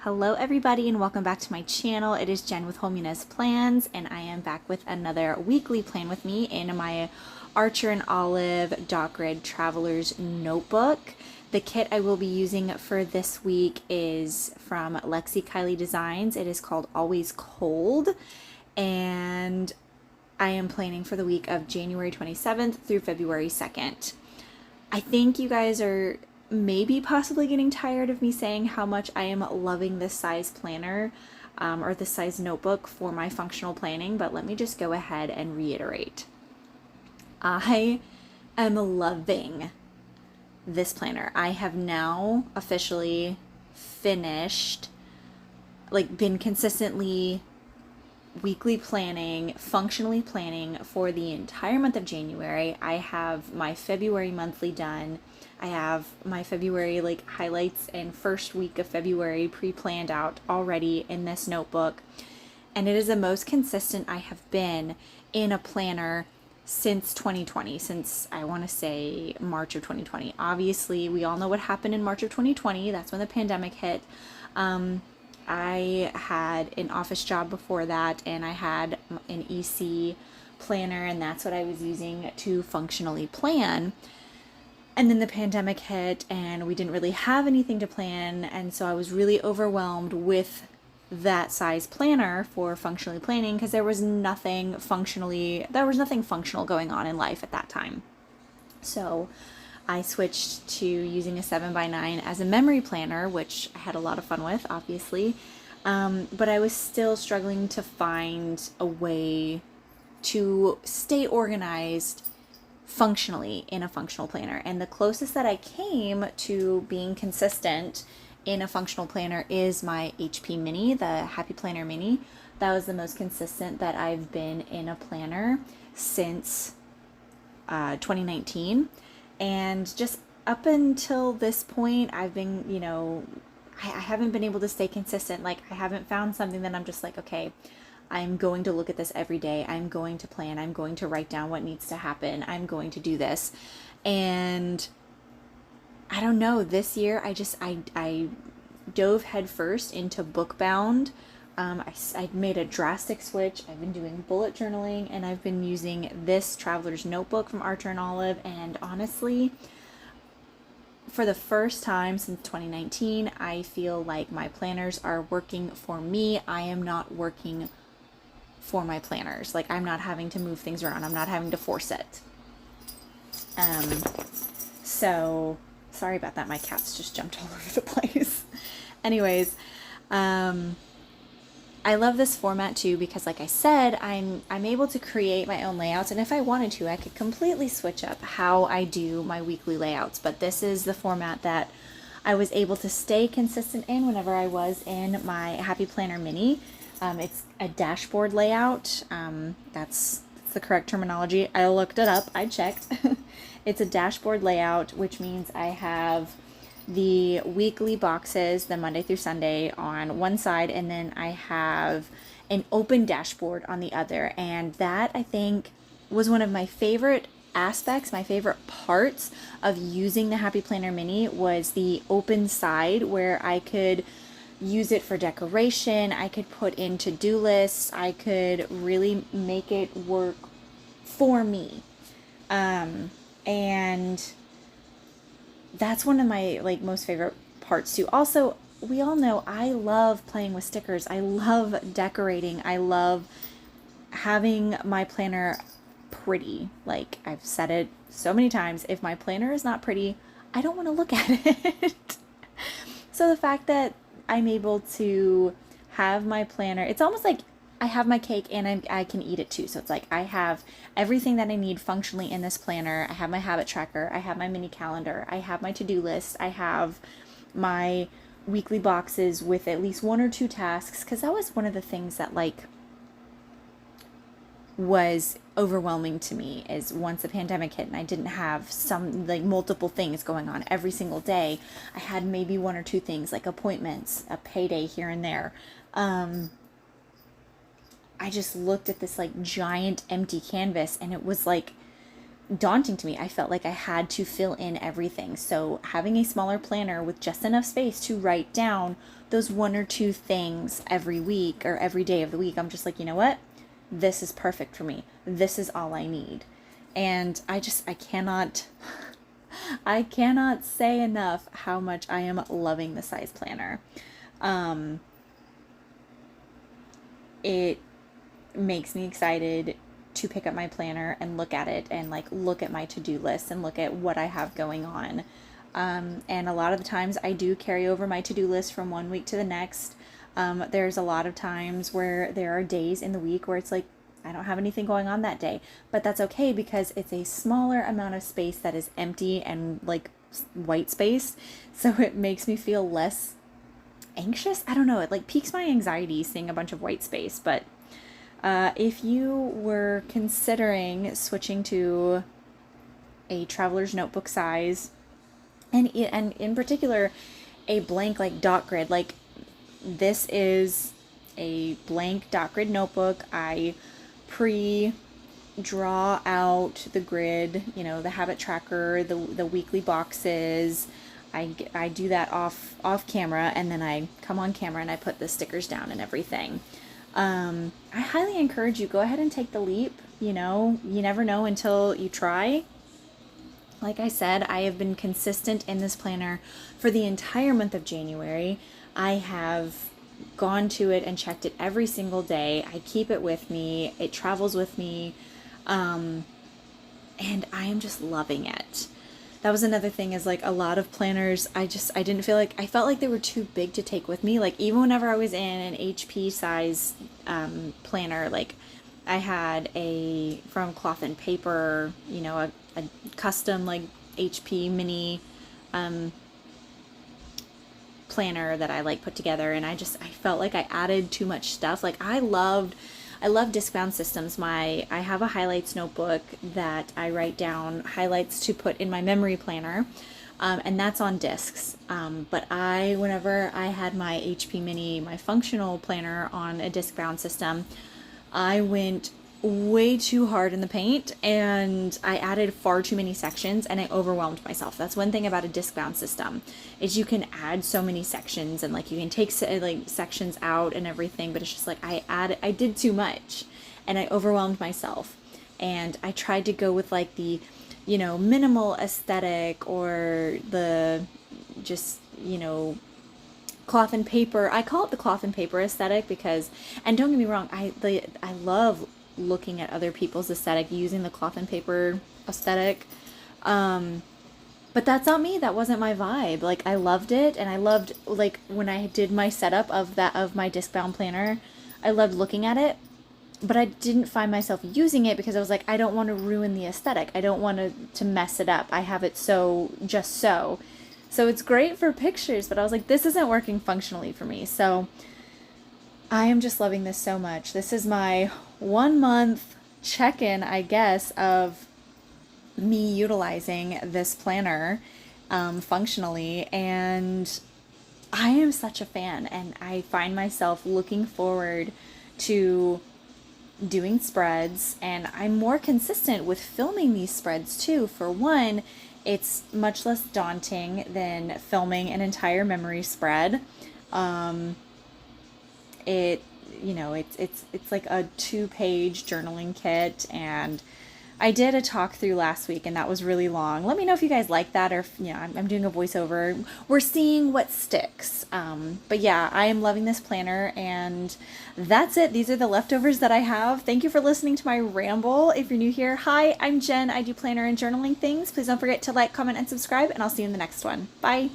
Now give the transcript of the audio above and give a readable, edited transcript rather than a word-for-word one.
Hello everybody and welcome back to my channel. It is Jen with Hominess Plans and I am back with another weekly plan with me in my Archer and Olive Dot Grid Traveler's Notebook. The kit I will be using for this week is from Lexi Kylie Designs. It is called Always Cold and I am planning for the week of January 27th through February 2nd. I think you guys are maybe possibly getting tired of me saying how much I am loving this size planner or this size notebook for my functional planning, but let me just go ahead and reiterate. I am loving this planner. I have now officially finished, been consistently weekly planning, functionally planning for the entire month of January. I have my February monthly done. I have my February highlights and first week of February pre-planned out already in this notebook. And it is the most consistent I have been in a planner since 2020, since I want to say March of 2020. Obviously, we all know what happened in March of 2020. That's when the pandemic hit. I had an office job before that, and I had an EC planner, and that's what I was using to functionally plan. And then the pandemic hit, and we didn't really have anything to plan, and so I was really overwhelmed with that size planner for functionally planning because there was nothing functional going on in life at that time. So I switched to using a 7x9 as a memory planner, which I had a lot of fun with, obviously. But I was still struggling to find a way to stay organized functionally in a functional planner. And the closest that I came to being consistent in a functional planner is my HP Mini, the Happy Planner Mini. That was the most consistent that I've been in a planner since 2019. And just up until this point, I've been, I haven't been able to stay consistent. I haven't found something that I'm just okay, I'm going to look at this every day. I'm going to plan. I'm going to write down what needs to happen. I'm going to do this. And I don't know, this year I dove headfirst into bookbound. I made a drastic switch. I've been doing bullet journaling and I've been using this Traveler's Notebook from Archer and Olive. And honestly, for the first time since 2019, I feel like my planners are working for me. I am not working for my planners. I'm not having to move things around. I'm not having to force it. So sorry about that. My cats just jumped all over the place. Anyways, I love this format too because like I said, I'm able to create my own layouts, and if I wanted to, I could completely switch up how I do my weekly layouts, but this is the format that I was able to stay consistent in whenever I was in my Happy Planner Mini. It's a dashboard layout. That's the correct terminology. I looked it up. I checked. It's a dashboard layout, which means I have the weekly boxes, the Monday through Sunday, on one side, and then I have an open dashboard on the other. And that, I think, was one of my favorite aspects, my favorite parts of using the Happy Planner Mini was the open side where I could use it for decoration. I could put in to-do lists. I could really make it work for me. And that's one of my most favorite parts too. Also, we all know I love playing with stickers. I love decorating. I love having my planner pretty. I've said it so many times, if my planner is not pretty, I don't want to look at it. So the fact that I'm able to have my planner, it's almost like I have my cake and I can eat it too. So it's I have everything that I need functionally in this planner. I have my habit tracker. I have my mini calendar. I have my to-do list. I have my weekly boxes with at least one or two tasks, because that was one of the things that was overwhelming to me, is once the pandemic hit and I didn't have some multiple things going on every single day. I had maybe one or two things appointments, a payday here and there. I just looked at this giant empty canvas, and it was daunting to me. I felt like I had to fill in everything. So having a smaller planner with just enough space to write down those one or two things every week or every day of the week, I'm just like, you know what? This is perfect for me. This is all I need. And I cannot I cannot say enough how much I am loving the size planner. It makes me excited to pick up my planner and look at it and like look at my to-do list and look at what I have going on. And a lot of the times I do carry over my to-do list from one week to the next. There's a lot of times where there are days in the week where it's like, I don't have anything going on that day, but that's okay because it's a smaller amount of space that is empty and like white space. So it makes me feel less anxious. I don't know. It like piques my anxiety seeing a bunch of white space. But if you were considering switching to a traveler's notebook size, and in particular, a blank like dot grid, like this is a blank dot grid notebook. I draw out the grid, you know, the habit tracker, the weekly boxes. I do that off camera, and then I come on camera and I put the stickers down and everything. I highly encourage you, go ahead and take the leap. You know, you never know until you try. Like I said, I have been consistent in this planner for the entire month of January. I have gone to it and checked it every single day. I keep it with me. It travels with me. And I am just loving it. That was another thing, is like a lot of planners, I didn't feel like, I felt like they were too big to take with me. Like even whenever I was in an HP size planner, like I had a from Cloth and Paper, you know, a custom like HP mini planner that I like put together, and I felt like I added too much stuff. Like I love disc-bound systems. I have a highlights notebook that I write down highlights to put in my memory planner, and that's on discs. But whenever I had my HP mini, my functional planner on a disc-bound system, I went way too hard in the paint and I added far too many sections and I overwhelmed myself. That's one thing about a disc-bound system, is you can add so many sections and like you can take like sections out and everything, but it's just like I did too much and I overwhelmed myself. And I tried to go with like the, you know, minimal aesthetic, or the just, you know, cloth and paper. I call it the cloth and paper aesthetic because, and don't get me wrong, I love looking at other people's aesthetic using the cloth and paper aesthetic, but that's not me. That wasn't my vibe. Like I loved it, and I loved, like when I did my setup of my disc-bound planner, I loved looking at it, but I didn't find myself using it because I was like, I don't want to ruin the aesthetic. I don't want to mess it up. I have it so it's great for pictures, but I was like, this isn't working functionally for me. So I am just loving this so much. This is my 1 month check-in, I guess, of me utilizing this planner functionally, and I am such a fan, and I find myself looking forward to doing spreads, and I'm more consistent with filming these spreads too. For one, it's much less daunting than filming an entire memory spread. It's like a 2-page journaling kit, and I did a talk through last week and that was really long. Let me know if you guys like that, or if, you know, I'm doing a voiceover. We're seeing what sticks. But yeah, I am loving this planner, and that's it. These are the leftovers that I have. Thank you for listening to my ramble. If you're new here, hi, I'm Jen. I do planner and journaling things. Please don't forget to like, comment, and subscribe, and I'll see you in the next one. Bye.